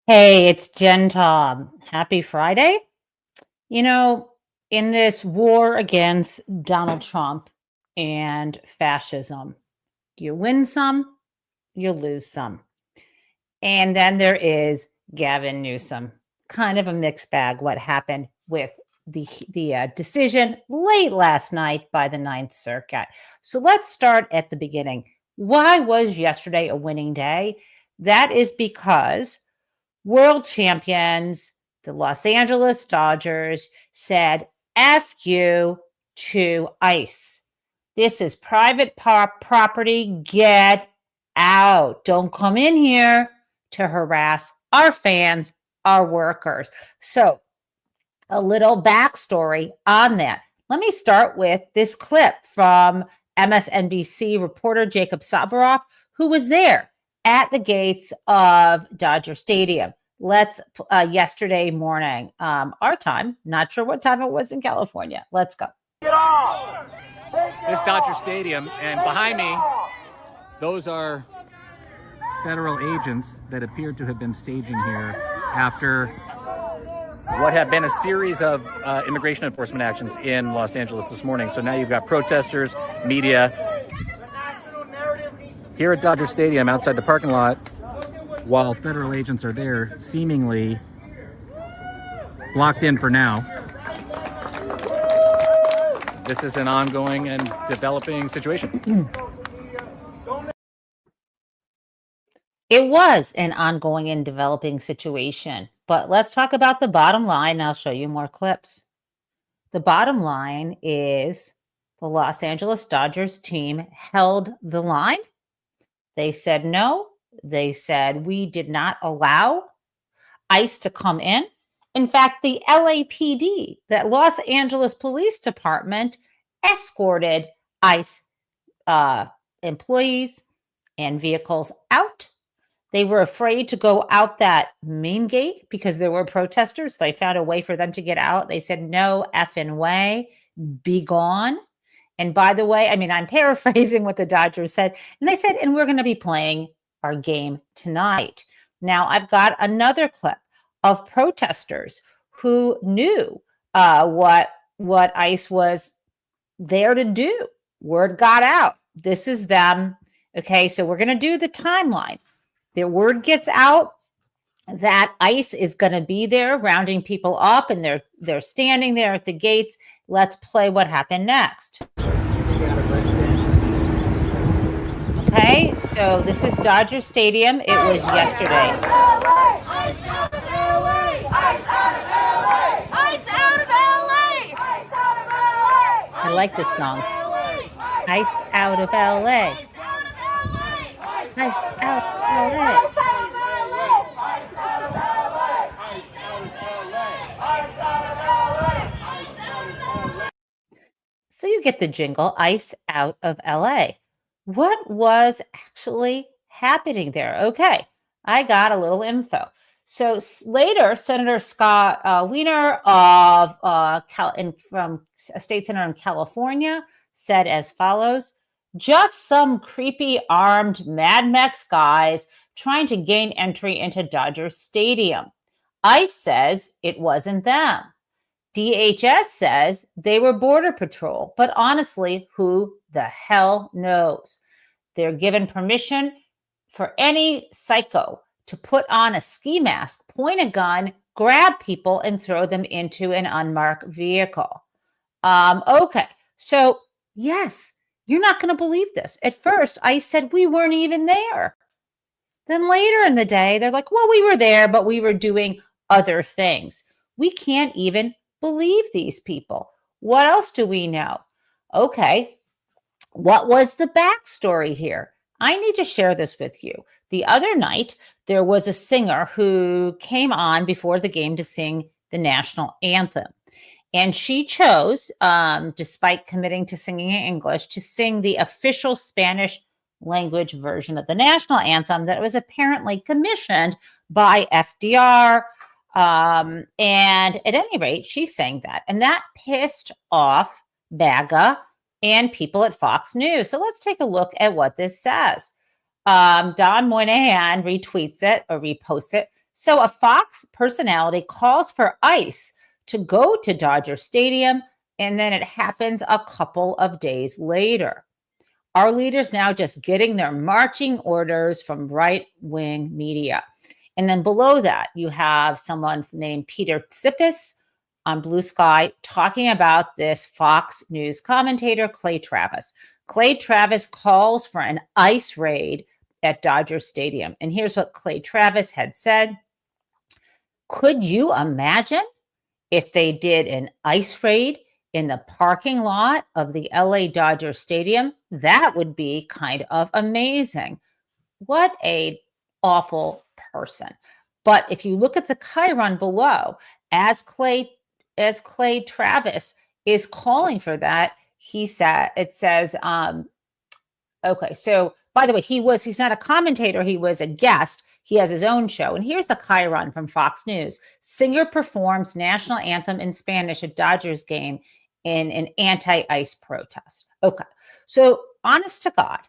Hey, it's Jen Taub. Happy Friday. You know, in this war against Donald Trump and fascism, you win some, you lose some. And then there is Gavin Newsom. Kind of a mixed bag what happened with the decision late last night by the Ninth Circuit. So let's start at the beginning. Why was yesterday a winning day? That is because world champions, the Los Angeles Dodgers, said F you to ICE. This is private property. Get out. Don't come in here to harass our fans, our workers. So, a little backstory on that. Let me start with this clip from MSNBC reporter Jacob Sabaroff, who was there at the gates of Dodger Stadium. Yesterday morning, our time, not sure what time it was in California. Let's go. This Dodger Stadium, and behind me, those are federal agents that appeared to have been staging here after what have been a series of immigration enforcement actions in Los Angeles this morning. So now you've got protesters, media here at Dodger Stadium outside the parking lot, while federal agents are there, seemingly blocked in for now. This is an ongoing and developing situation. It was an ongoing and developing situation, but let's talk about the bottom line. I'll show you more clips. The bottom line is the Los Angeles Dodgers team held the line. They said no. They said we did not allow ICE to come in. In fact, the LAPD, that Los Angeles Police Department, escorted ICE employees and vehicles out. They were afraid to go out that main gate because there were protesters. They found a way for them to get out. They said, no effing way, be gone. And by the way, I mean, I'm paraphrasing what the Dodgers said. And they said, and we're going to be playing our game tonight. Now, I've got another clip of protesters who knew what ICE was there to do. Word got out. This is them. Okay, so we're going to do the timeline. The word gets out that ICE is going to be there rounding people up, and they're standing there at the gates. Let's play what happened next. Okay, so this is Dodger Stadium. It was yesterday. I like this song. ICE out of LA. ICE out of LA. So you get the jingle, ICE out of LA. What was actually happening there? Okay, I got a little info. So later, Senator Scott Wiener from a state senator in California said as follows: just some creepy armed Mad Max guys trying to gain entry into Dodger Stadium. ICE says it wasn't them. DHS says they were Border Patrol, but honestly, who the hell knows? They're given permission for any psycho to put on a ski mask, point a gun, grab people, and throw them into an unmarked vehicle. Okay, so yes, you're not going to believe this. At first, I said we weren't even there. Then later in the day, they're like, well, we were there, but we were doing other things. We can't even believe these people. What else do we know? Okay, what was the backstory here? I need to share this with you. The other night, there was a singer who came on before the game to sing the national anthem. And she chose, despite committing to singing in English, to sing the official Spanish language version of the national anthem that was apparently commissioned by FDR. And at any rate, she sang that. And that pissed off MAGA and people at Fox News. So let's take a look at what this says. Don Moynihan retweets it or reposts it. So a Fox personality calls for ICE to go to Dodger Stadium, and then it happens a couple of days later. Our leaders now just getting their marching orders from right-wing media. And then below that, you have someone named Peter Tsipis on Blue Sky talking about this Fox News commentator, Clay Travis. Clay Travis calls for an ICE raid at Dodger Stadium. And here's what Clay Travis had said. Could you imagine if they did an ICE raid in the parking lot of the LA Dodger Stadium? That would be kind of amazing. What a awful person. But if you look at the chyron below, as Clay Travis is calling for that, it says, okay, so by the way, he's not a commentator, he was a guest. He has his own show. And here's the chyron from Fox News. Singer performs national anthem in Spanish at Dodgers game in an anti-ICE protest. Okay, so honest to God,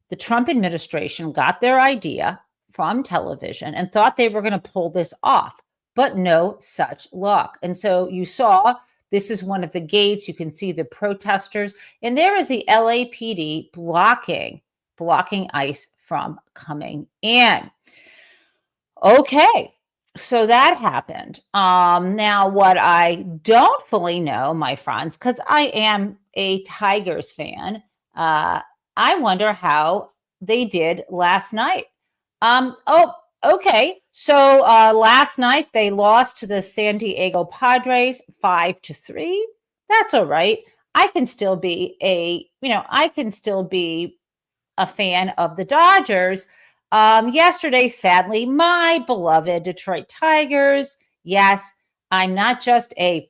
the Trump administration got their idea from television and thought they were going to pull this off, but no such luck. And so you saw, this is one of the gates. You can see the protesters, and there is the LAPD blocking ICE from coming in. Okay, so that happened. Now, what I don't fully know, my friends, because I am a Tigers fan, I wonder how they did last night. Okay. So last night they lost to the San Diego Padres 5-3. That's all right. I can still be a fan of the Dodgers. Yesterday, sadly, my beloved Detroit Tigers. Yes, I'm not just am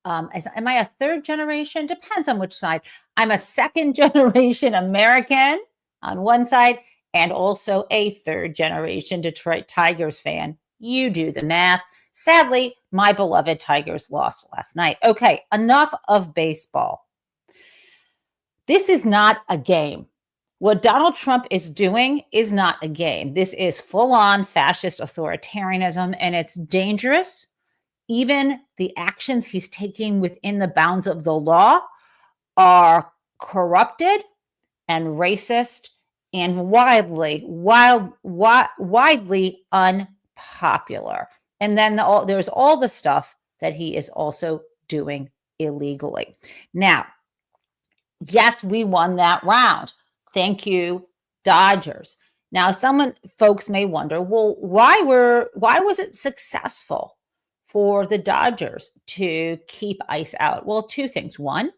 I a third generation? Depends on which side. I'm a second generation American on one side and also a third generation Detroit Tigers fan. You do the math. Sadly, my beloved Tigers lost last night. Okay, enough of baseball. This is not a game. What Donald Trump is doing is not a game. This is full-on fascist authoritarianism, and it's dangerous. Even the actions he's taking within the bounds of the law are corrupted and racist and widely unpopular. And then there's all the stuff that he is also doing illegally. Now, yes, we won that round. Thank you, Dodgers. Now, folks may wonder, well, why was it successful for the Dodgers to keep ICE out? Well, two things. One,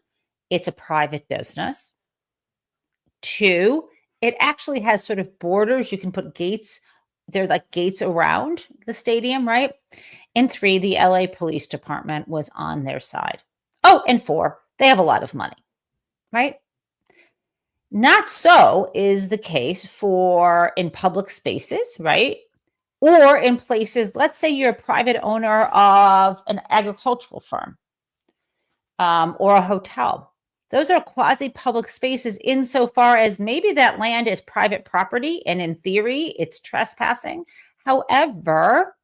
it's a private business. Two, it actually has sort of borders. You can put gates. They're like gates around the stadium, right? And three, the LA Police Department was on their side. Oh, and four, they have a lot of money, right? Not so is the case in public spaces, right? Or in places, let's say you're a private owner of an agricultural firm or a hotel. Those are quasi-public spaces insofar as maybe that land is private property and in theory it's trespassing. However,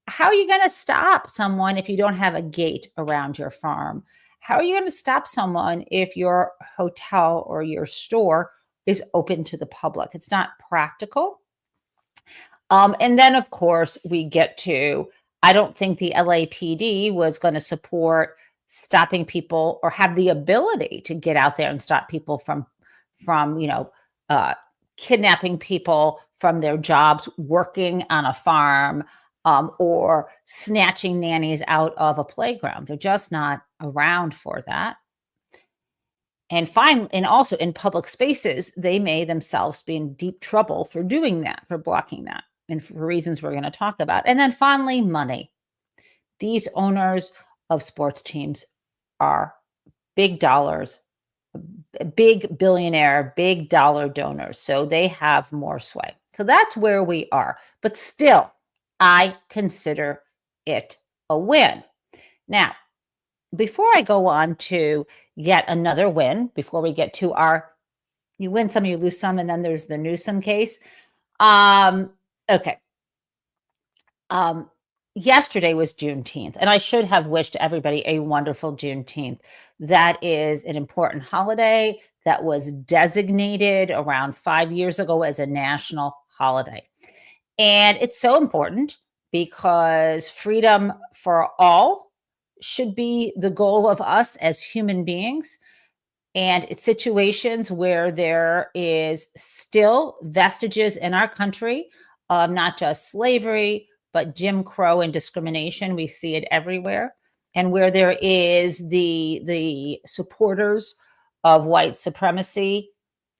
how are you going to stop someone if you don't have a gate around your farm? How are you going to stop someone if your hotel or your store is open to the public? It's not practical. And then, of course, we get to, I don't think the LAPD was going to support stopping people or have the ability to get out there and stop people from kidnapping people from their jobs, working on a farm, or snatching nannies out of a playground. They're just not around for that. And also in public spaces, they may themselves be in deep trouble for doing that, for blocking that, and for reasons we're going to talk about. And then finally, money. These owners of sports teams are big dollars, big billionaire, big dollar donors. So they have more sway. So that's where we are. But still, I consider it a win. Now, before I go on to yet another win, before we get to our You win some, you lose some, and then there's the Newsom case. Okay. Yesterday was Juneteenth, and I should have wished everybody a wonderful Juneteenth. That is an important holiday that was designated around 5 years ago as a national holiday. And it's so important because freedom for all should be the goal of us as human beings. And it's situations where there is still vestiges in our country of not just slavery, but Jim Crow and discrimination. We see it everywhere. And where there is the supporters of white supremacy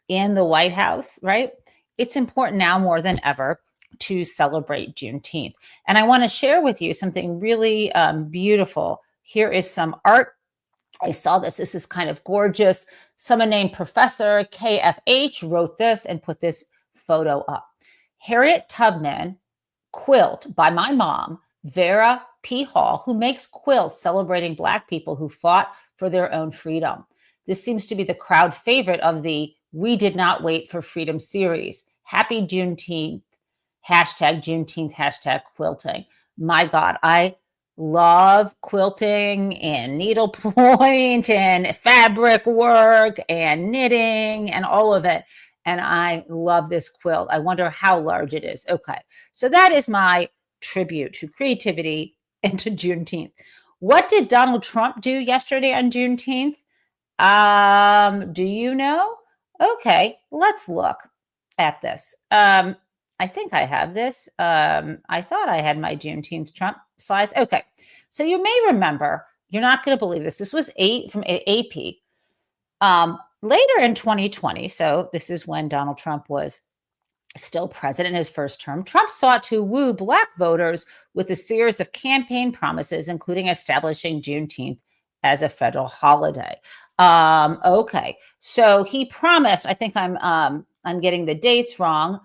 in the White House, right? It's important now more than ever to celebrate Juneteenth. And I want to share with you something really beautiful. Here is some art. I saw this. This is kind of gorgeous. Someone named Professor KFH wrote this and put this photo up. Harriet Tubman quilt by my mom, Vera P. Hall, who makes quilts celebrating Black people who fought for their own freedom. This seems to be the crowd favorite of the We Did Not Wait for Freedom series. Happy Juneteenth, Juneteenth, quilting. My God, I love quilting and needlepoint and fabric work and knitting and all of it. And I love this quilt. I wonder how large it is. Okay, so that is my tribute to creativity and to Juneteenth. What did Donald Trump do yesterday on Juneteenth? Do you know? Okay, let's look at this. I think I have this. I thought I had my Juneteenth Trump slides. Okay, so you may remember, you're not going to believe this. This was from AP. Later in 2020, so this is when Donald Trump was still president in his first term, Trump sought to woo Black voters with a series of campaign promises, including establishing Juneteenth as a federal holiday. Okay, so he promised, I think I'm getting the dates wrong,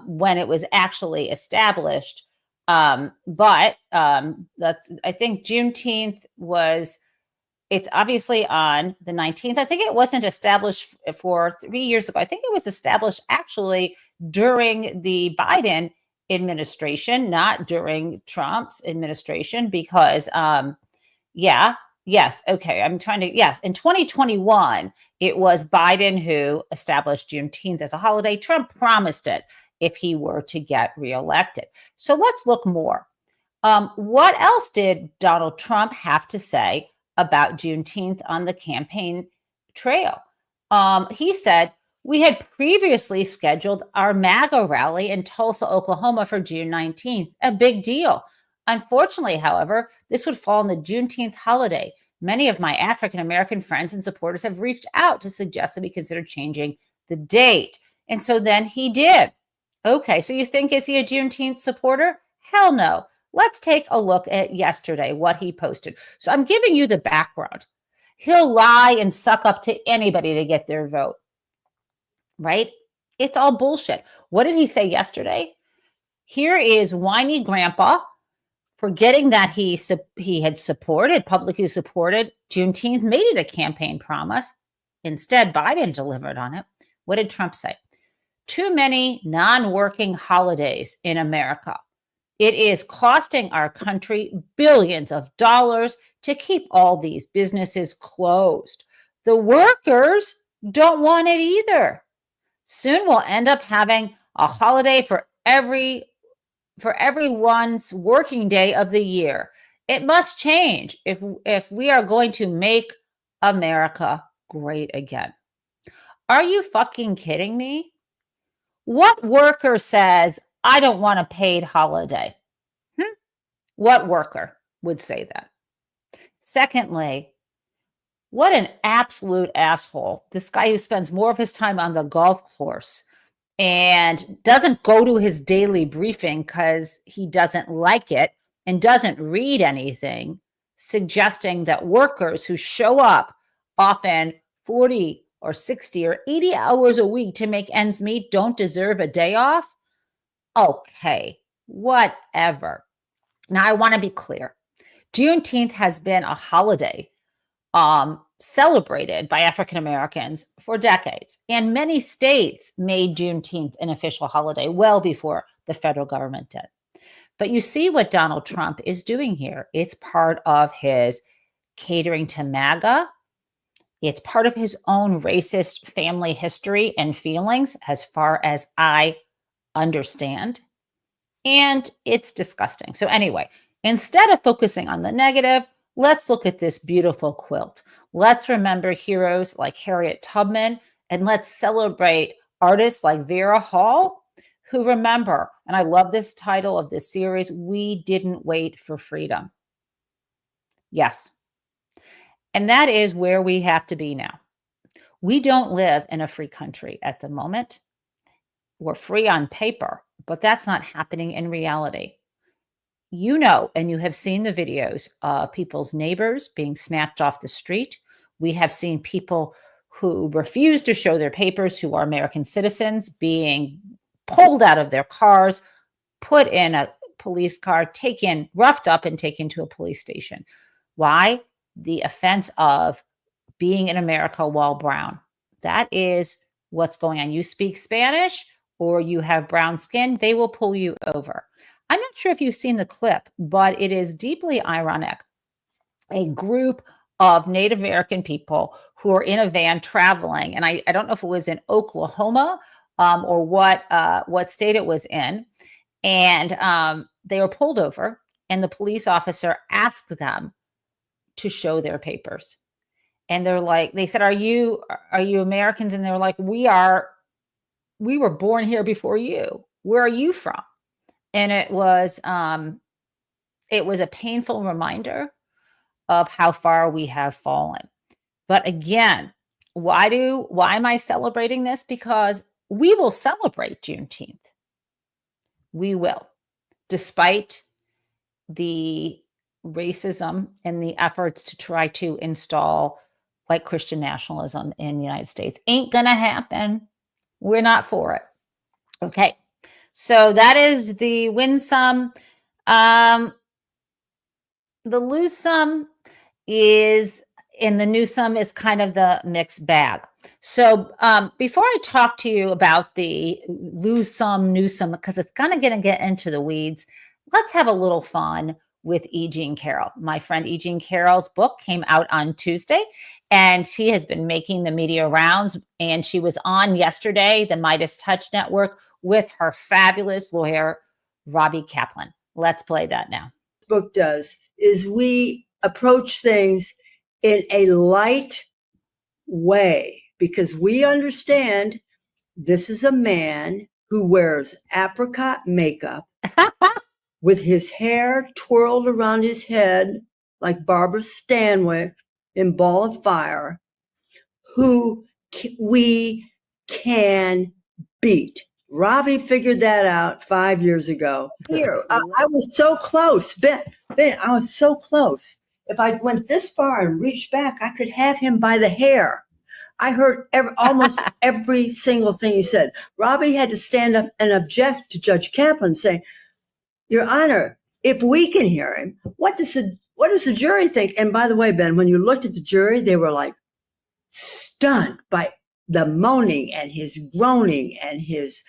when it was actually established. But I think Juneteenth it's obviously on the 19th. I think it wasn't established for 3 years ago. I think it was established actually during the Biden administration, not during Trump's administration, because yes, okay, in 2021, it was Biden who established Juneteenth as a holiday. Trump promised it if he were to get reelected. So let's look more. What else did Donald Trump have to say about Juneteenth on the campaign trail? He said, we had previously scheduled our MAGA rally in Tulsa, Oklahoma for June 19th, a big deal. Unfortunately, however, this would fall on the Juneteenth holiday. Many of my African-American friends and supporters have reached out to suggest that we consider changing the date. And so then he did. Okay, so you think, is he a Juneteenth supporter? Hell no. Let's take a look at yesterday, what he posted. So I'm giving you the background. He'll lie and suck up to anybody to get their vote, right? It's all bullshit. What did he say yesterday? Here is whiny grandpa forgetting that he had publicly supported Juneteenth, made it a campaign promise. Instead, Biden delivered on it. What did Trump say? Too many non-working holidays in America. It is costing our country billions of dollars to keep all these businesses closed. The workers don't want it either. Soon we'll end up having a holiday for everyone's working day of the year. It must change if we are going to make America great again. Are you fucking kidding me? What worker says, I don't want a paid holiday? What worker would say that? Secondly, what an absolute asshole. This guy who spends more of his time on the golf course and doesn't go to his daily briefing because he doesn't like it and doesn't read anything, suggesting that workers who show up often 40 or 60 or 80 hours a week to make ends meet don't deserve a day off? Okay, whatever. Now, I want to be clear. Juneteenth has been a holiday celebrated by African Americans for decades. And many states made Juneteenth an official holiday well before the federal government did. But you see what Donald Trump is doing here. It's part of his catering to MAGA. It's part of his own racist family history and feelings, as far as I understand. And it's disgusting. So anyway, instead of focusing on the negative, let's look at this beautiful quilt. Let's remember heroes like Harriet Tubman, and let's celebrate artists like Vera Hall, who remember, and I love this title of this series, We Didn't Wait for Freedom. Yes. And that is where we have to be now. We don't live in a free country at the moment. We're free on paper, but that's not happening in reality. You know, and you have seen the videos of people's neighbors being snatched off the street. We have seen people who refuse to show their papers, who are American citizens, being pulled out of their cars, put in a police car, taken, roughed up, and taken to a police station. Why? The offense of being in America while brown. That is what's going on. You speak Spanish or you have brown skin, they will pull you over. I'm not sure if you've seen the clip, but it is deeply ironic. A group of Native American people who are in a van traveling, and I don't know if it was in Oklahoma or what state it was in, and they were pulled over, and the police officer asked them to show their papers. And they said, are you Americans? And they were like, we were born here before you. Where are you from? And it was a painful reminder of how far we have fallen. But again, why am I celebrating this? Because we will celebrate Juneteenth. We will, despite the racism and the efforts to try to install white Christian nationalism in the United States. Ain't gonna happen. We're not for it. Okay. So that is the win some. The lose some is, and the new some is kind of the mixed bag. So before I talk to you about the lose some, new some, because it's kind of going to get into the weeds, let's have a little fun with E. Jean Carroll. My friend E. Jean Carroll's book came out on Tuesday, and she has been making the media rounds. And she was on yesterday, the Midas Touch Network, with her fabulous lawyer, Robbie Kaplan. Let's play that now. Book does is we approach things in a light way because we understand this is a man who wears apricot makeup with his hair twirled around his head like Barbara Stanwyck in Ball of Fire, who we can beat. Robbie figured that out 5 years ago. Here, I was so close. Ben, I was so close. If I went this far and reached back, I could have him by the hair. I heard almost every single thing he said. Robbie had to stand up and object to Judge Kaplan, saying, Your Honor, if we can hear him, what does the jury think? And by the way, Ben, when you looked at the jury, they were like stunned by the moaning and his groaning and his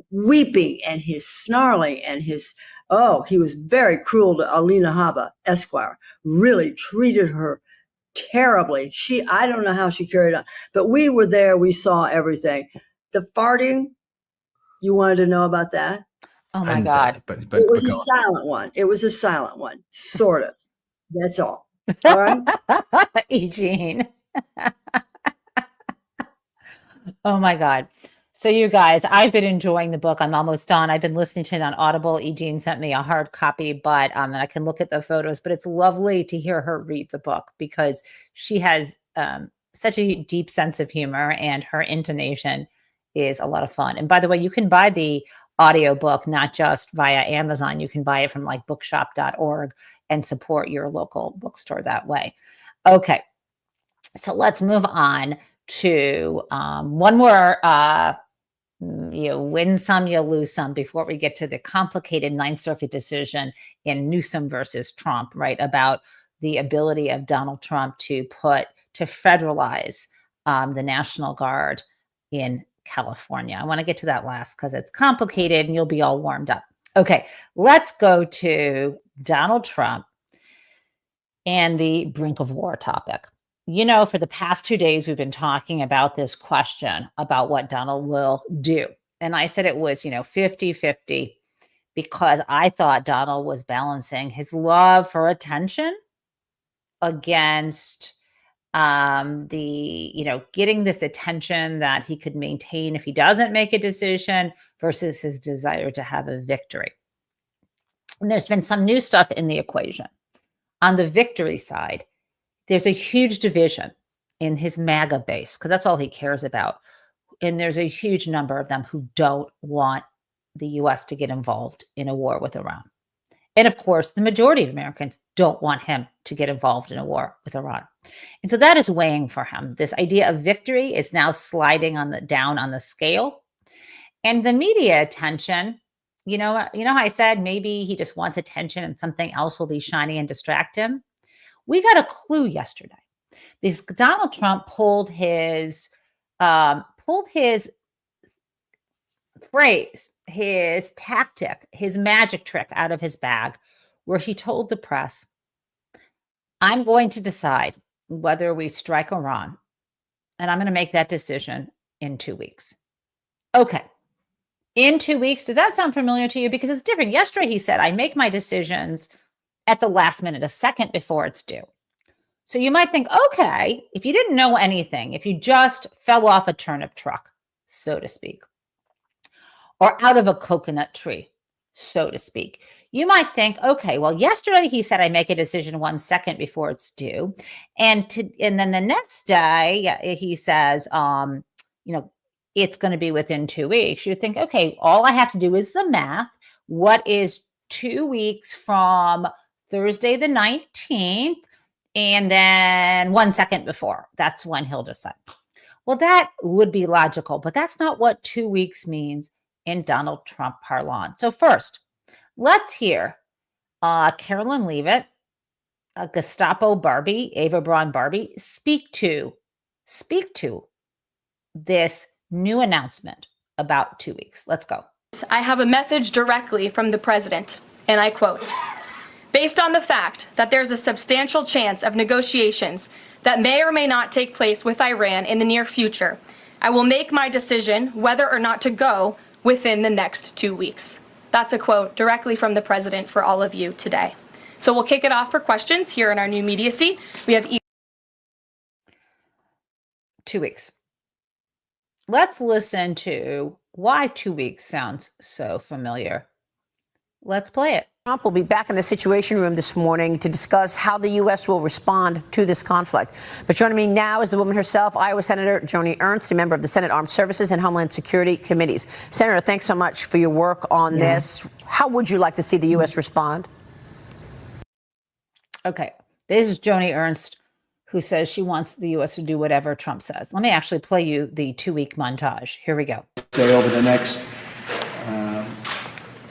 weeping and his snarling and he was very cruel to Alina Haba, Esquire, really treated her terribly. I don't know how she carried on, but we were there. We saw everything. The farting, you wanted to know about that? Oh my God. But it was a silent one. It was a silent one, sort of. That's all. All right? Eugene. Oh my God. So you guys, I've been enjoying the book. I'm almost done. I've been listening to it on Audible. Eugene sent me a hard copy, but and I can look at the photos, but it's lovely to hear her read the book because she has such a deep sense of humor and her intonation is a lot of fun. And by the way, you can buy the audiobook, not just via Amazon. You can buy it from like bookshop.org and support your local bookstore that way. Okay. So let's move on to one more, you win some, you lose some before we get to the complicated Ninth Circuit decision in Newsom versus Trump, right? About the ability of Donald Trump to put to federalize the National Guard in California. I want to get to that last because it's complicated and you'll be all warmed up. Okay, let's go to Donald Trump and the brink of war topic. You know, for the past 2 days, we've been talking about this question about what Donald will do. And I said it was, 50-50 because I thought Donald was balancing his love for attention against getting this attention that he could maintain if he doesn't make a decision versus his desire to have a victory. And there's been some new stuff in the equation. On the victory side, there's a huge division in his MAGA base because that's all he cares about. And there's a huge number of them who don't want the U.S. to get involved in a war with Iran. And of course, the majority of Americans don't want him to get involved in a war with Iran. And so that is weighing for him. This idea of victory is now sliding down on the scale. And the media attention, how I said maybe he just wants attention and something else will be shiny and distract him. We got a clue yesterday because Donald Trump pulled his phrase, his tactic, his magic trick out of his bag, where he told the press, I'm going to decide whether we strike Iran, and I'm going to make that decision in 2 weeks. Okay. In 2 weeks, does that sound familiar to you? Because it's different. Yesterday, he said, I make my decisions at the last minute, a second before it's due. So you might think, okay, if you didn't know anything, if you just fell off a turnip truck, so to speak, or out of a coconut tree, so to speak, you might think, okay, well, yesterday he said I make a decision 1 second before it's due. And then the next day he says, it's going to be within 2 weeks. You think, okay, all I have to do is the math. What is 2 weeks from Thursday the 19th? And then 1 second before, that's when he'll decide. Well, that would be logical, but that's not what 2 weeks means in Donald Trump parlance. So first, let's hear Carolyn Leavitt, Gestapo Barbie, Ava Braun Barbie, speak to this new announcement about 2 weeks. Let's go. I have a message directly from the president, and I quote, based on the fact that there's a substantial chance of negotiations that may or may not take place with Iran in the near future, I will make my decision whether or not to go within the next 2 weeks. That's a quote directly from the president for all of you today. So we'll kick it off for questions here in our new media seat. We have 2 weeks. Let's listen to why 2 weeks sounds so familiar. Let's play it. Trump will be back in the Situation Room this morning to discuss how the U.S. will respond to this conflict. But joining me now is the woman herself, Iowa Senator Joni Ernst, a member of the Senate Armed Services and Homeland Security Committees. Senator, thanks so much for your work on this. How would you like to see the U.S. respond? Okay, this is Joni Ernst, who says she wants the U.S. to do whatever Trump says. Let me actually play you the 2 week montage. Here we go. Say over the next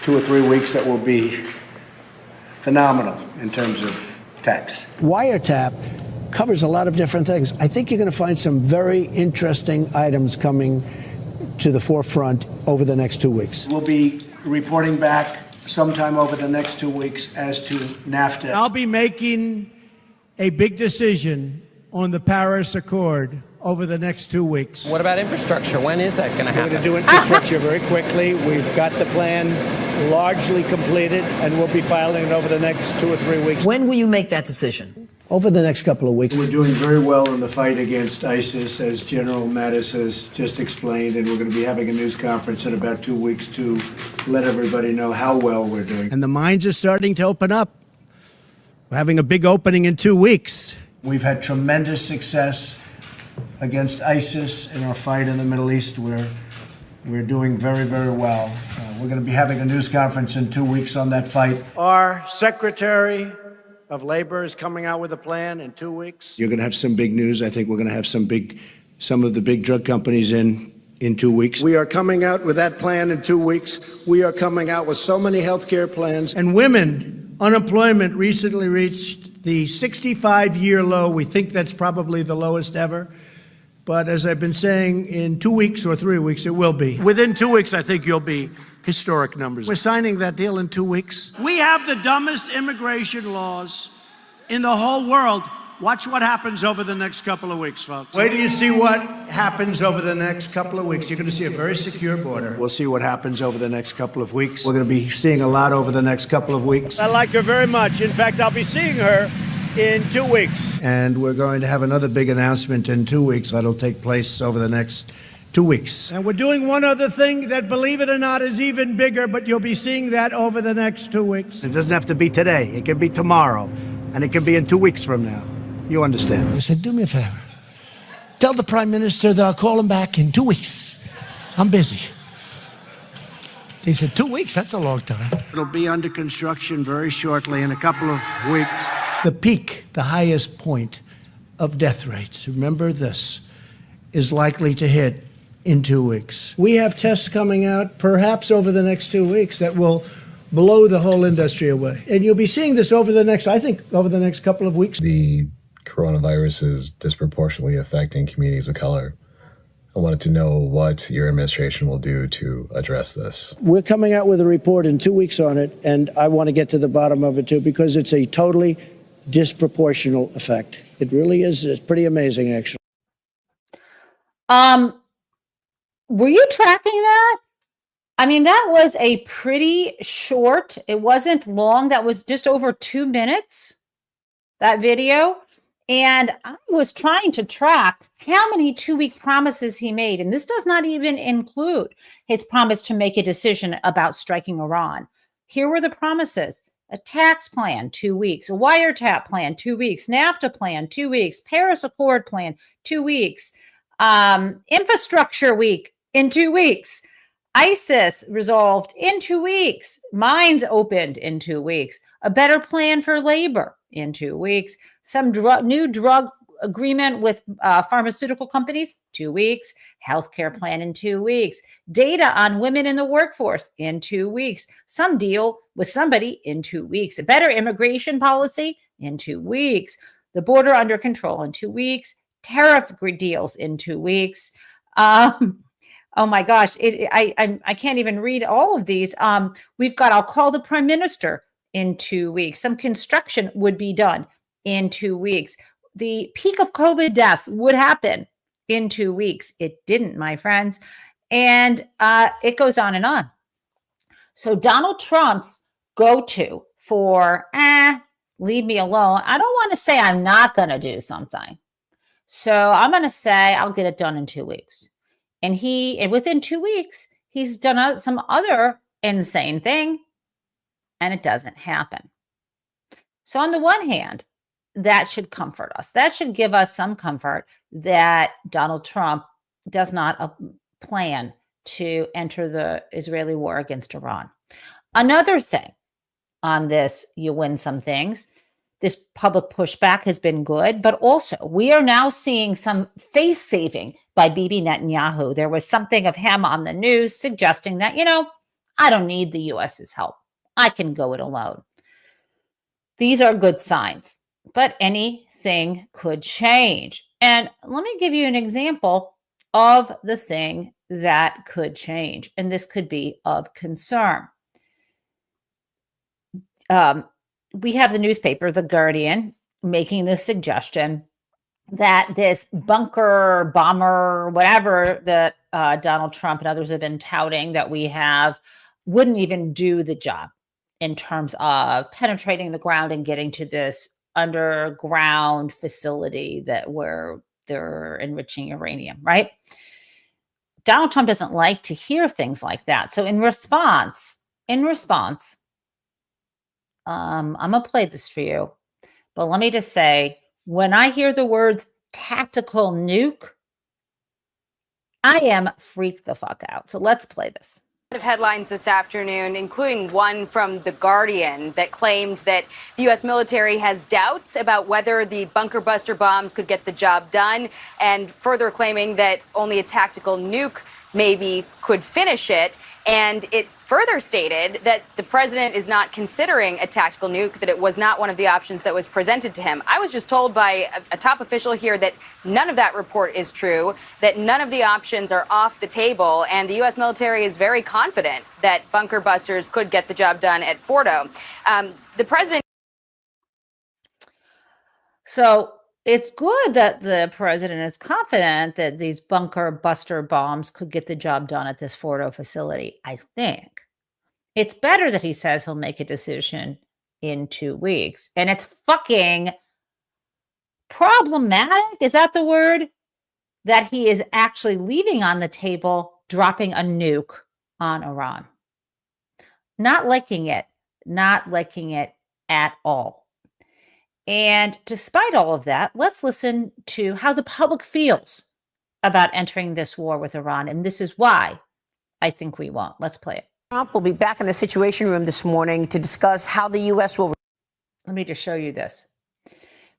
2 or 3 weeks that will be phenomenal in terms of text. Wiretap covers a lot of different things. I think you're going to find some very interesting items coming to the forefront over the next 2 weeks. We'll be reporting back sometime over the next 2 weeks as to NAFTA. I'll be making a big decision on the Paris Accord over the next 2 weeks. What about infrastructure? When is that going to happen? We're going to do infrastructure very quickly. We've got the plan largely completed, and we'll be filing it over the next 2 or 3 weeks. When will you make that decision? Over the next couple of weeks. We're doing very well in the fight against ISIS, as General Mattis has just explained, and we're going to be having a news conference in about 2 weeks to let everybody know how well we're doing. And the mines are starting to open up. We're having a big opening in 2 weeks. We've had tremendous success against ISIS in our fight in the Middle East. We're doing very, very well. We're going to be having a news conference in 2 weeks on that fight. Our Secretary of Labor is coming out with a plan in 2 weeks. You're going to have some big news. I think we're going to have some of the big drug companies in 2 weeks. We are coming out with that plan in 2 weeks. We are coming out with so many health care plans. And women, unemployment recently reached the 65-year low. We think that's probably the lowest ever. But as I've been saying, in 2 weeks or 3 weeks, it will be. Within 2 weeks, I think you'll be historic numbers. We're signing that deal in 2 weeks. We have the dumbest immigration laws in the whole world. Watch what happens over the next couple of weeks, folks. Wait till you see what happens over the next couple of weeks. You're going to see a very secure border. We'll see what happens over the next couple of weeks. We're going to be seeing a lot over the next couple of weeks. I like her very much. In fact, I'll be seeing her in 2 weeks. And we're going to have another big announcement in 2 weeks that'll take place over the next 2 weeks. And we're doing one other thing that, believe it or not, is even bigger, but you'll be seeing that over the next 2 weeks. It doesn't have to be today. It can be tomorrow. And it can be in 2 weeks from now. You understand. I said, do me a favor. Tell the Prime Minister that I'll call him back in 2 weeks. I'm busy. He said, 2 weeks? That's a long time. It'll be under construction very shortly, in a couple of weeks. The peak, the highest point of death rates, remember this, is likely to hit in 2 weeks. We have tests coming out, perhaps over the next 2 weeks, that will blow the whole industry away. And you'll be seeing this over the next, I think, over the next couple of weeks. The coronavirus is disproportionately affecting communities of color. I wanted to know what your administration will do to address this. We're coming out with a report in 2 weeks on it, and I want to get to the bottom of it, too, because it's a totally disproportional effect. It really is. It's pretty amazing, actually. Were you tracking that? I mean, that was a pretty short, it wasn't long. That was just over 2 minutes, that video. And I was trying to track how many 2-week promises he made. And this does not even include his promise to make a decision about striking Iran. Here were the promises: a tax plan, 2 weeks, a wiretap plan, 2 weeks, NAFTA plan, 2 weeks, Paris Accord plan, 2 weeks, infrastructure week in 2 weeks, ISIS resolved in 2 weeks, mines opened in 2 weeks, a better plan for labor in 2 weeks, some new drug agreement with pharmaceutical companies, 2 weeks, healthcare plan in 2 weeks, data on women in the workforce in 2 weeks, some deal with somebody in 2 weeks, a better immigration policy in 2 weeks, the border under control in 2 weeks, tariff deals in 2 weeks. Oh my gosh, I can't even read all of these. We've got, I'll call the Prime Minister in 2 weeks. Some construction would be done in 2 weeks. The peak of COVID deaths would happen in 2 weeks. It didn't, my friends. And it goes on and on. So Donald Trump's go-to for, leave me alone. I don't want to say I'm not going to do something. So I'm going to say I'll get it done in 2 weeks. And within 2 weeks, he's done some other insane thing, and it doesn't happen. So on the one hand, that should comfort us. That should give us some comfort that Donald Trump does not plan to enter the Israeli war against Iran. Another thing on this, you win some things. This public pushback has been good, but also we are now seeing some face saving by Bibi Netanyahu. There was something of him on the news suggesting that, I don't need the US's help. I can go it alone. These are good signs, but anything could change. And let me give you an example of the thing that could change, and this could be of concern. We have the newspaper, The Guardian, making this suggestion that this bunker bomber, whatever that Donald Trump and others have been touting that we have, wouldn't even do the job in terms of penetrating the ground and getting to this underground facility where they're enriching uranium, right? Donald Trump doesn't like to hear things like that. So in response, I'm going to play this for you, but let me just say, when I hear the words tactical nuke, I am freaked the fuck out. So let's play this. Of headlines this afternoon, including one from The Guardian that claimed that the U.S. military has doubts about whether the bunker buster bombs could get the job done, and further claiming that only a tactical nuke maybe could finish it. And it further stated that the president is not considering a tactical nuke, that it was not one of the options that was presented to him. I was just told by a top official here that none of that report is true, that none of the options are off the table, and the U.S. military is very confident that bunker busters could get the job done at Fordo. The president. So it's good that the president is confident that these bunker buster bombs could get the job done at this Fordo facility, I think. It's better that he says he'll make a decision in 2 weeks. And it's fucking problematic. Is that the word? That he is actually leaving on the table, dropping a nuke on Iran. Not liking it at all. And despite all of that, let's listen to how the public feels about entering this war with Iran. And this is why I think we won't. Let's play it. Trump will be back in the Situation Room this morning to discuss how the U.S. will. Let me just show you this.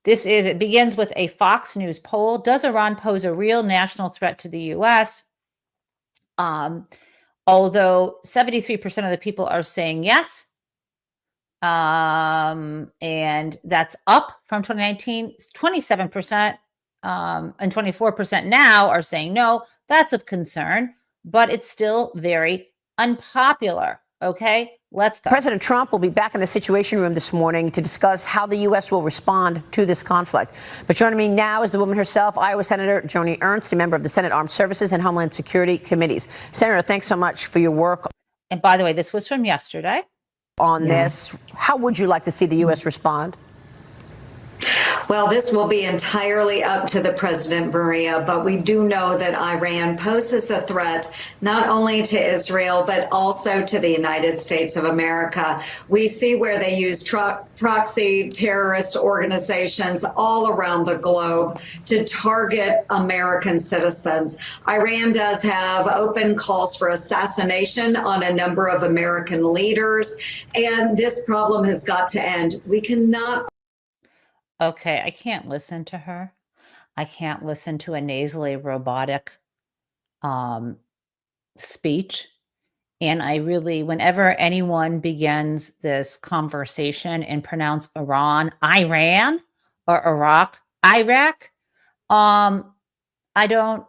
It begins with a Fox News poll. Does Iran pose a real national threat to the U.S.? Although 73% of the people are saying yes. And that's up from 2019, 27%, and 24% now are saying no. That's of concern, but it's still very unpopular. Okay, let's go. President Trump will be back in the Situation Room this morning to discuss how the U.S. will respond to this conflict. But joining me now is the woman herself, Iowa Senator Joni Ernst, a member of the Senate Armed Services and Homeland Security Committees. Senator, thanks so much for your work. And by the way, this was from yesterday. On this, how would you like to see the U.S. respond? Well, this will be entirely up to the President, Maria, but we do know that Iran poses a threat not only to Israel, but also to the United States of America. We see where they use proxy terrorist organizations all around the globe to target American citizens. Iran does have open calls for assassination on a number of American leaders, and this problem has got to end. We cannot. Okay, I can't listen to her. I can't listen to a nasally robotic speech. And I really, whenever anyone begins this conversation and pronounce Iran, Iran, or Iraq, Iraq, I don't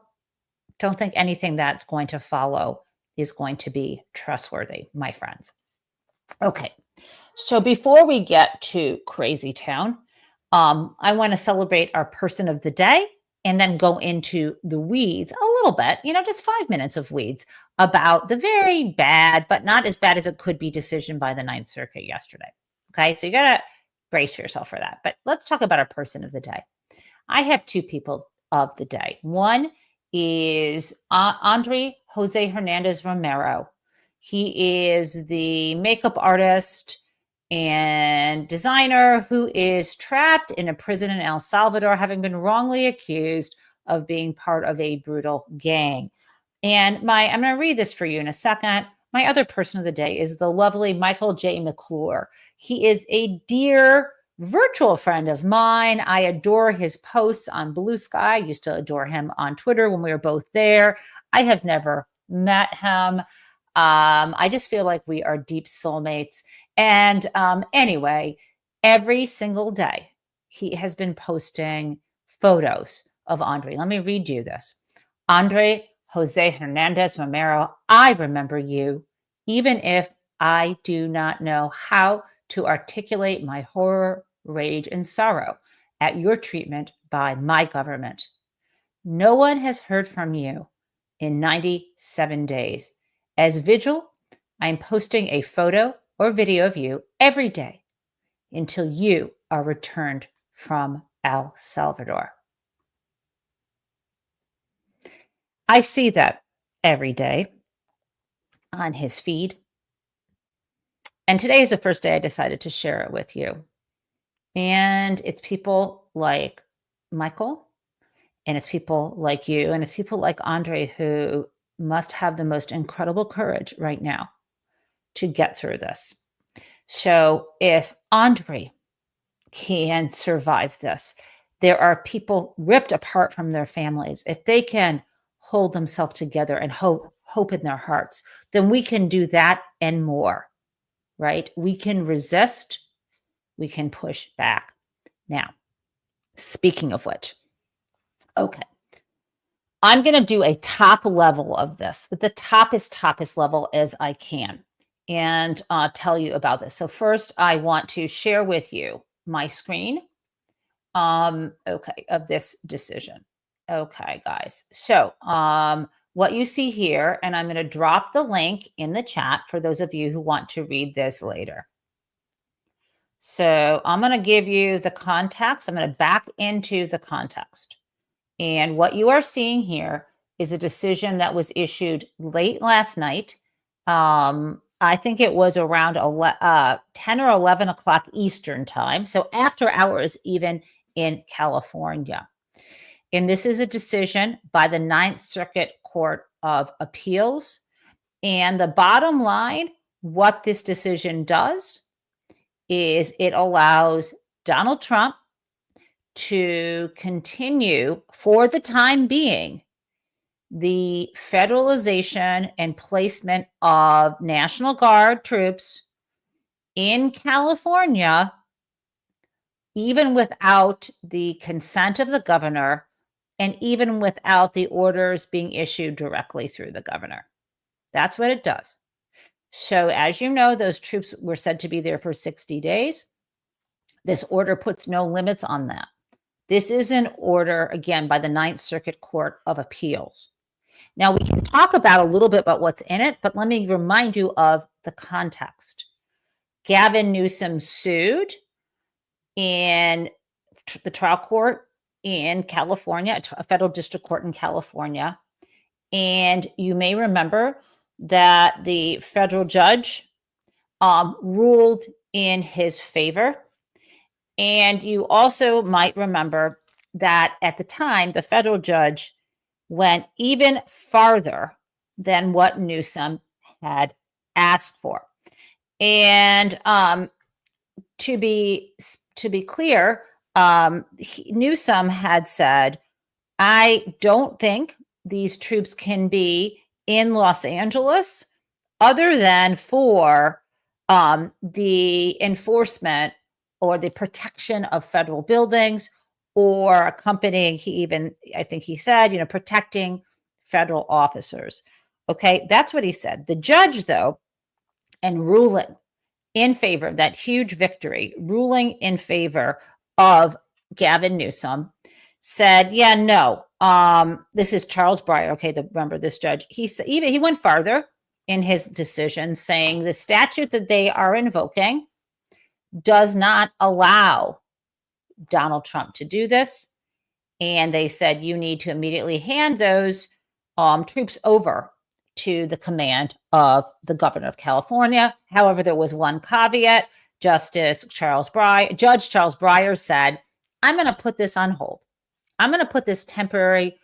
think anything that's going to follow is going to be trustworthy, my friends. Okay, so before we get to Crazy Town, I want to celebrate our person of the day and then go into the weeds a little bit, just 5 minutes of weeds about the very bad, but not as bad as it could be decision by the Ninth Circuit yesterday. Okay, so you got to brace yourself for that. But let's talk about our person of the day. I have two people of the day. One is Andre Jose Hernandez Romero. He is the makeup artist and designer who is trapped in a prison in El Salvador, having been wrongly accused of being part of a brutal gang. And I'm going to read this for you in a second. My other person of the day is the lovely Michael J. McClure. He is a dear virtual friend of mine. I adore his posts on Blue Sky. I used to adore him on Twitter when we were both there. I have never met him. I just feel like we are deep soulmates. And anyway, every single day he has been posting photos of Andre. Let me read you this. Andre Jose Hernandez Romero, I remember you, even if I do not know how to articulate my horror, rage, and sorrow at your treatment by my government. No one has heard from you in 97 days. As vigil, I'm posting a photo or video of you every day until you are returned from El Salvador. I see that every day on his feed. And today is the first day I decided to share it with you. And it's people like Michael, and it's people like you, and it's people like Andre who must have the most incredible courage right now to get through this. So if Andre can survive this, there are people ripped apart from their families. If they can hold themselves together and hope in their hearts, then we can do that and more, right? We can resist, we can push back. Now, speaking of which, okay, I'm going to do a top level of this, the toppest level as I can, and tell you about this. So first, I want to share with you my screen, okay, of this decision. Okay, guys. So what you see here, and I'm going to drop the link in the chat for those of you who want to read this later. So I'm going to give you the context. I'm going to back into the context. And what you are seeing here is a decision that was issued late last night. I think it was around 10 or 11 o'clock Eastern time. So after hours, even in California. And this is a decision by the Ninth Circuit Court of Appeals. And the bottom line, what this decision does is it allows Donald Trump to continue, for the time being, the federalization and placement of National Guard troops in California, even without the consent of the governor and even without the orders being issued directly through the governor. That's what it does. So as you know, those troops were said to be there for 60 days. This order puts no limits on that. This is an order, again, by the Ninth Circuit Court of Appeals. Now, we can talk about a little bit about what's in it, but let me remind you of the context. Gavin Newsom sued in the trial court in California, a federal district court in California. And you may remember that the federal judge ruled in his favor. And you also might remember that at the time, the federal judge went even farther than what Newsom had asked for. And to be clear, Newsom had said, I don't think these troops can be in Los Angeles other than for the enforcement or the protection of federal buildings, or accompanying, I think he said, protecting federal officers. Okay, that's what he said. The judge, though, and ruling in favor of that huge victory, ruling in favor of Gavin Newsom, said, yeah, no, this is Charles Breyer. Okay, remember this judge. He went farther in his decision, saying the statute that they are invoking does not allow Donald Trump to do this. And they said, you need to immediately hand those troops over to the command of the governor of California. However, there was one caveat. Judge Charles Breyer said, I'm going to put this on hold. I'm going to put this temporary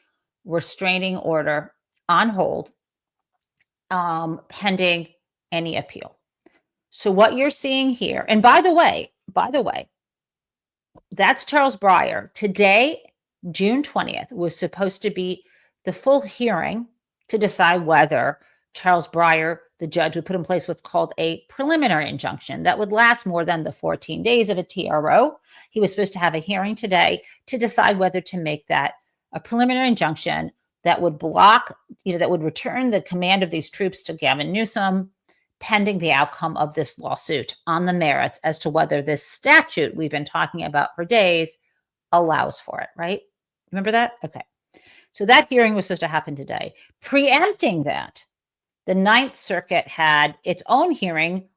restraining order on hold pending any appeal. So what you're seeing here, and by the way, that's Charles Breyer. Today, June 20th, was supposed to be the full hearing to decide whether Charles Breyer, the judge, would put in place what's called a preliminary injunction that would last more than the 14 days of a TRO. He was supposed to have a hearing today to decide whether to make that a preliminary injunction that would block, that would return the command of these troops to Gavin Newsom, pending the outcome of this lawsuit on the merits as to whether this statute we've been talking about for days allows for it, right? Remember that? Okay. So that hearing was supposed to happen today. Preempting that, the Ninth Circuit had its own hearing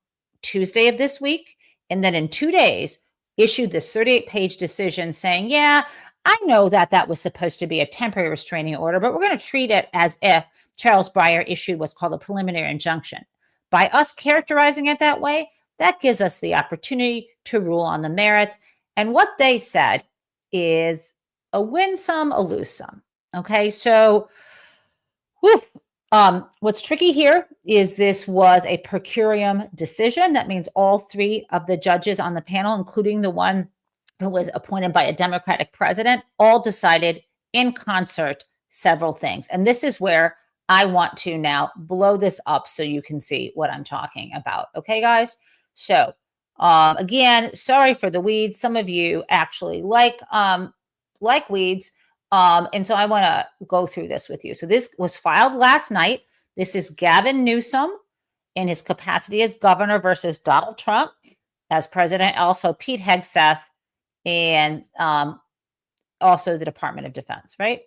Tuesday of this week, and then in 2 days issued this 38-page decision saying, yeah, I know that was supposed to be a temporary restraining order, but we're going to treat it as if Charles Breyer issued what's called a preliminary injunction. By us characterizing it that way, that gives us the opportunity to rule on the merits. And what they said is a win some, a lose some. Okay, so what's tricky here is this was a per curiam decision. That means all three of the judges on the panel, including the one who was appointed by a Democratic president, all decided in concert several things. And this is where I want to now blow this up so you can see what I'm talking about. Okay, guys? So again, sorry for the weeds. Some of you actually like weeds. And so I want to go through this with you. So this was filed last night. This is Gavin Newsom in his capacity as governor versus Donald Trump as president. Also Pete Hegseth and also the Department of Defense, right?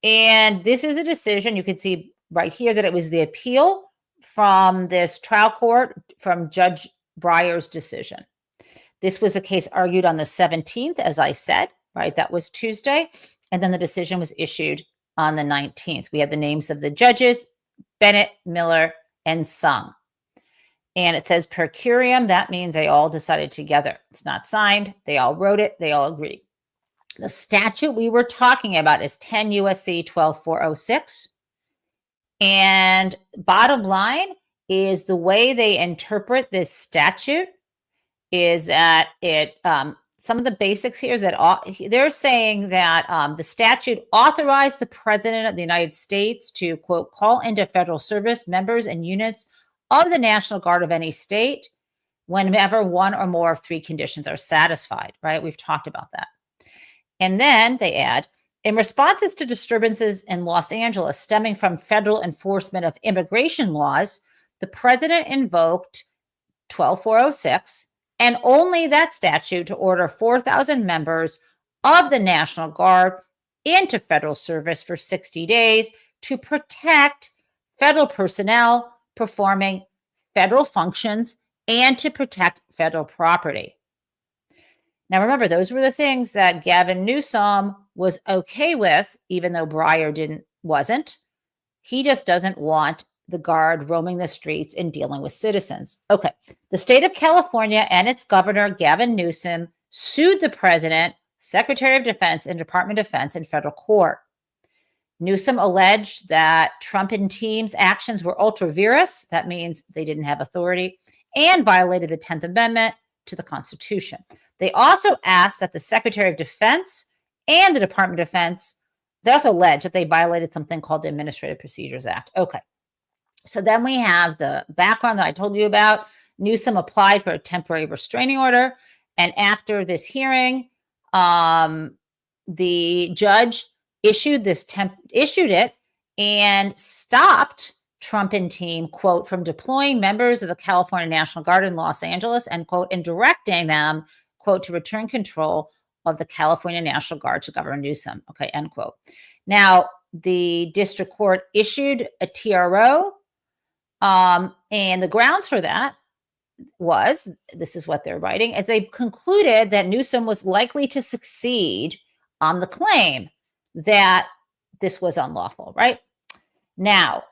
And this is a decision. You can see right here that it was the appeal from this trial court from Judge Breyer's decision. This was a case argued on the 17th, as I said, right? That was Tuesday. And then the decision was issued on the 19th. We have the names of the judges, Bennett, Miller, and Sung. And it says per curiam. That means they all decided together. It's not signed. They all wrote it. They all agreed. The statute we were talking about is 10 U.S.C. 12406. And bottom line is the way they interpret this statute is that it, some of the basics here is that they're saying that the statute authorized the president of the United States to, quote, call into federal service members and units of the National Guard of any state whenever one or more of three conditions are satisfied, right? We've talked about that. And then they add, in responses to disturbances in Los Angeles stemming from federal enforcement of immigration laws, the president invoked 12406 and only that statute to order 4,000 members of the National Guard into federal service for 60 days to protect federal personnel performing federal functions and to protect federal property. Now, remember, those were the things that Gavin Newsom was okay with, even though Breyer wasn't. He just doesn't want the Guard roaming the streets and dealing with citizens. Okay, the state of California and its governor, Gavin Newsom, sued the president, Secretary of Defense, and Department of Defense in federal court. Newsom alleged that Trump and team's actions were ultra vires. That means they didn't have authority and violated the 10th Amendment to the Constitution. They also asked that the Secretary of Defense and the Department of Defense, they also alleged that they violated something called the Administrative Procedures Act. Okay. So then we have the background that I told you about. Newsom applied for a temporary restraining order. And after this hearing, the judge issued it and stopped Trump and team, quote, from deploying members of the California National Guard in Los Angeles, and, quote, and directing them, quote, to return control of the California National Guard to Governor Newsom, okay, end quote. Now, the district court issued a TRO, and the grounds for that was, this is what they're writing, as they concluded that Newsom was likely to succeed on the claim that this was unlawful, right? Now,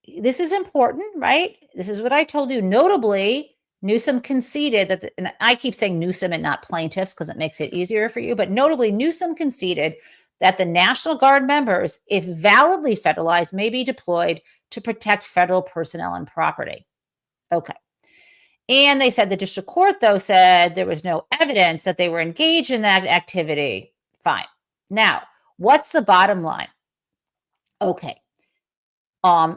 this is important, right? This is what I told you. Notably, Newsom conceded that, and I keep saying Newsom and not plaintiffs because it makes it easier for you, but notably, Newsom conceded that the National Guard members, if validly federalized, may be deployed to protect federal personnel and property. Okay. And they said the district court, though, said there was no evidence that they were engaged in that activity. Fine. Now, what's the bottom line? Okay.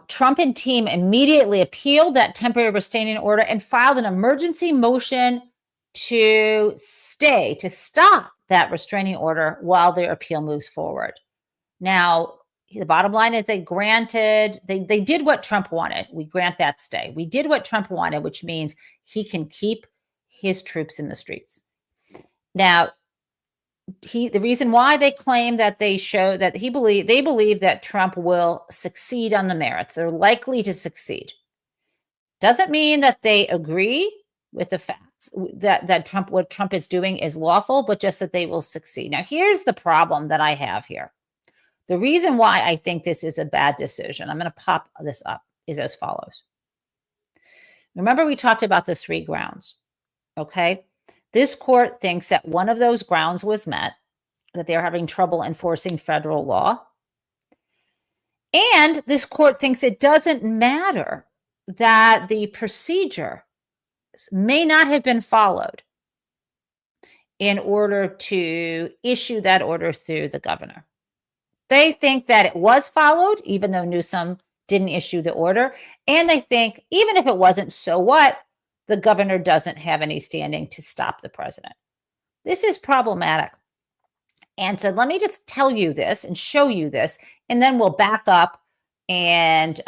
Trump and team immediately appealed that temporary restraining order and filed an emergency motion to stop that restraining order while their appeal moves forward. Now, the bottom line is they did what Trump wanted. We grant that stay. We did what Trump wanted, which means he can keep his troops in the streets. Now, the reason why they claim that they believe that Trump will succeed on the merits. They're likely to succeed. Doesn't mean that they agree with the facts that what Trump is doing is lawful, but just that they will succeed. Now, here's the problem that I have here. The reason why I think this is a bad decision, I'm going to pop this up, is as follows. Remember, we talked about the three grounds, okay? This court thinks that one of those grounds was met, that they're having trouble enforcing federal law. And this court thinks it doesn't matter that the procedure may not have been followed in order to issue that order through the governor. They think that it was followed, even though Newsom didn't issue the order. And they think, even if it wasn't, so what? The governor doesn't have any standing to stop the president. This is problematic. And so let me just tell you this and show you this, and then we'll back up and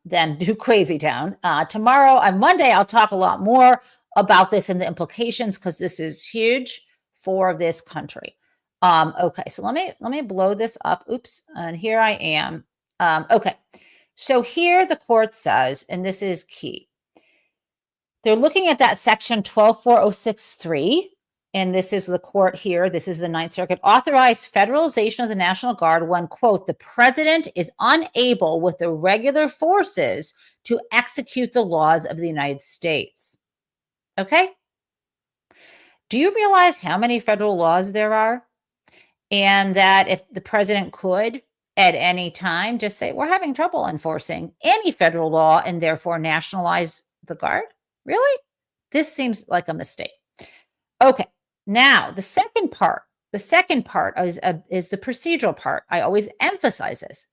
then do Crazy Town. Tomorrow, on Monday, I'll talk a lot more about this and the implications, because this is huge for this country. Okay, so let me blow this up. Oops, and here I am. Okay, so here the court says, and this is key. They're looking at that section 124063. And this is the court here. This is the Ninth Circuit. Authorized federalization of the National Guard when, quote, the president is unable with the regular forces to execute the laws of the United States. Okay? Do you realize how many federal laws there are? And that if the president could at any time just say, we're having trouble enforcing any federal law and therefore nationalize the Guard? Really? This seems like a mistake. Okay. Now, the second part is the procedural part. I always emphasize this.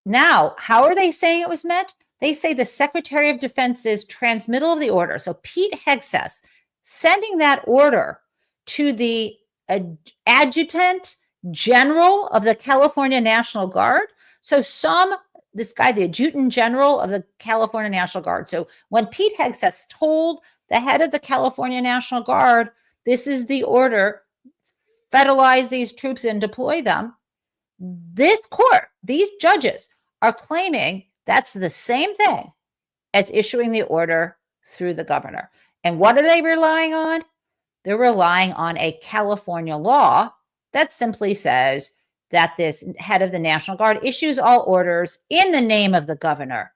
Now, how are they saying it was met? They say the Secretary of Defense's transmittal of the order. So Pete Hegseth sending that order to the Adjutant General of the California National Guard. So this guy, the Adjutant General of the California National Guard. So when Pete Hegseth told the head of the California National Guard, this is the order, federalize these troops and deploy them. This court, these judges are claiming that's the same thing as issuing the order through the governor. And what are they relying on? They're relying on a California law that simply says that this head of the National Guard issues all orders in the name of the governor.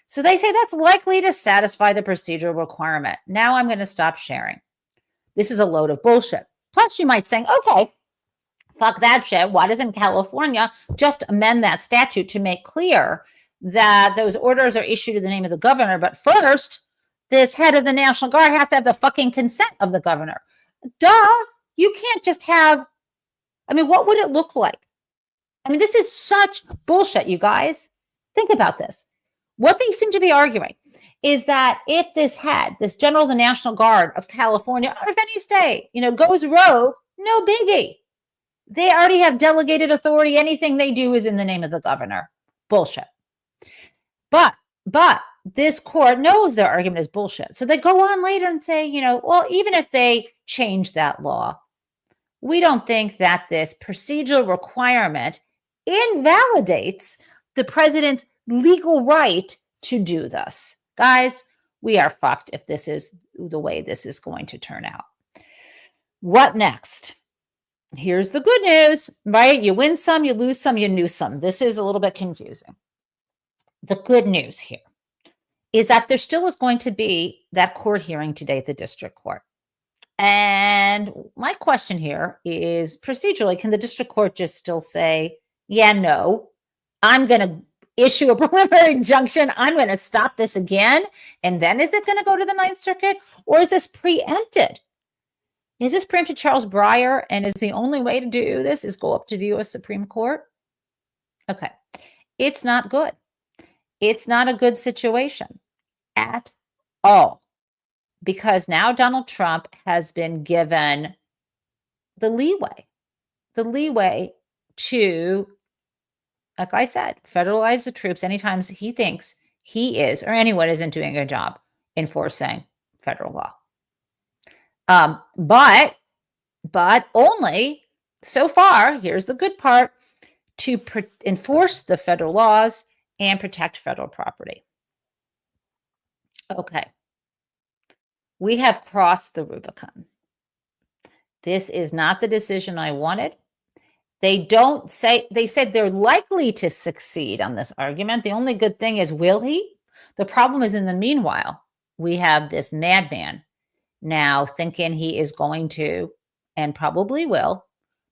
So they say that's likely to satisfy the procedural requirement. Now I'm going to stop sharing. This is a load of bullshit. Plus, you might say, okay, fuck that shit. Why doesn't California just amend that statute to make clear that those orders are issued in the name of the governor? But first, this head of the National Guard has to have the fucking consent of the governor. Duh. You can't just have, what would it look like? This is such bullshit, you guys. Think about this. What they seem to be arguing is that if this general of the National Guard of California, or of any state, goes rogue, no biggie. They already have delegated authority. Anything they do is in the name of the governor. Bullshit. But this court knows their argument is bullshit. So they go on later and say, well, even if they change that law, we don't think that this procedural requirement invalidates the president's legal right to do this. Guys, we are fucked if this is the way this is going to turn out. What next? Here's the good news, right? You win some, you lose some, you knew some. This is a little bit confusing. The good news here is that there still is going to be that court hearing today at the district court. And my question here is procedurally, can the district court just still say, yeah, no, I'm going to issue a preliminary injunction. I'm going to stop this again. And then is it going to go to the Ninth Circuit, or is this preempted? Is this preempted Charles Breyer? And is the only way to do this is go up to the U.S. Supreme Court? Okay. It's not good. It's not a good situation at all, because now Donald Trump has been given the leeway to, like I said, federalize the troops anytime he thinks he is, or anyone isn't doing a job enforcing federal law. But only so far, here's the good part, to enforce the federal laws and protect federal property. Okay. We have crossed the Rubicon. This is not the decision I wanted. They said they're likely to succeed on this argument. The only good thing is, will he? The problem is, in the meanwhile, we have this madman now thinking he is going to, and probably will,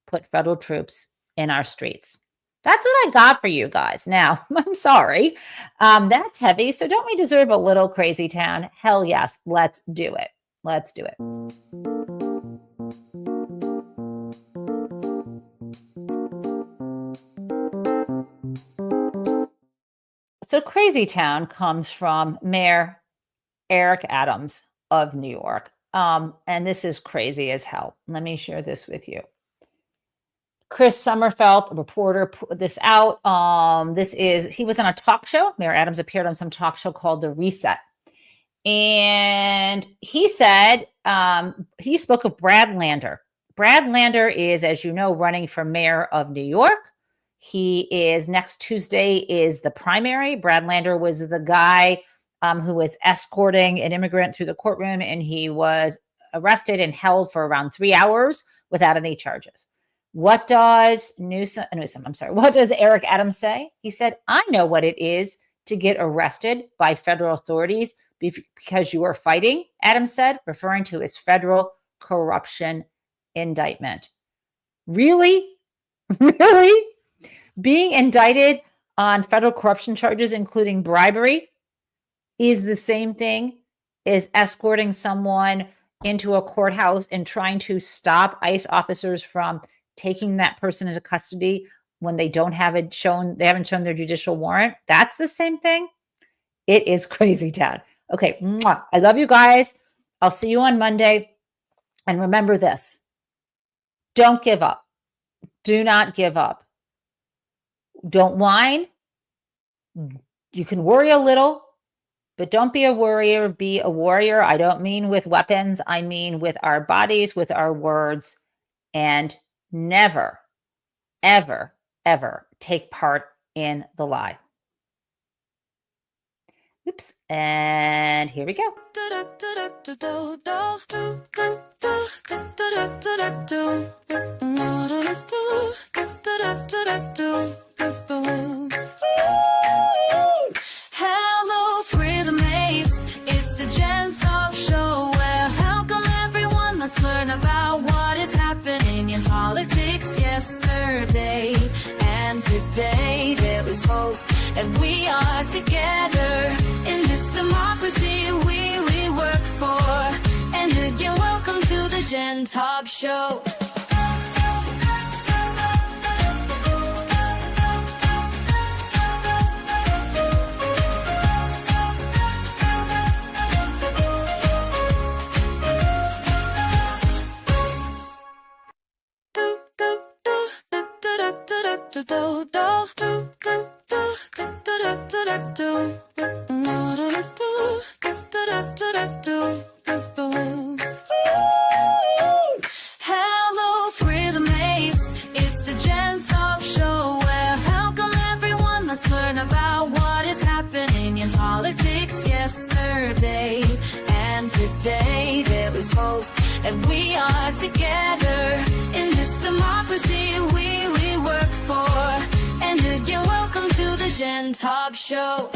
put federal troops in our streets. That's what I got for you guys. Now, I'm sorry. That's heavy. So don't we deserve a little crazy town? Hell yes. Let's do it. Let's do it. So Crazy Town comes from Mayor Eric Adams of New York. And this is crazy as hell. Let me share this with you. Chris Sommerfeld, a reporter, put this out. He was on a talk show. Mayor Adams appeared on some talk show called The Reset. And he said, he spoke of Brad Lander. Brad Lander is, as you know, running for mayor of New York. He is, next Tuesday is the primary. Brad Lander was the guy who was escorting an immigrant through the courtroom, and he was arrested and held for around 3 hours without any charges. What does what does Eric Adams say? He said, I know what it is to get arrested by federal authorities because you are fighting, Adams said, referring to his federal corruption indictment. Really? Really? Being indicted on federal corruption charges, including bribery, is the same thing as escorting someone into a courthouse and trying to stop ICE officers from taking that person into custody when they haven't shown their judicial warrant. That's the same thing. It is crazy town. Okay. I love you guys. I'll see you on Monday. And remember this. Don't give up. Do not give up. Don't whine. You can worry a little, but don't be a worrier. Be a warrior. I don't mean with weapons. I mean with our bodies, with our words, and never, ever, ever take part in the lie. Oops. And here we go. Hello, prison mates. It's the Jen Taub show. Well, how come everyone? Let's learn about what is happening in politics yesterday and today. There was hope, and we are together in this democracy we work for. And again, welcome to the Jen Taub show. Hello, prison mates. It's the Jen Taub show. Well, how come everyone? Let's learn about what is happening in politics yesterday and today. There was hope, and we are together in this democracy we work for. And again, welcome to the Jen Taub show.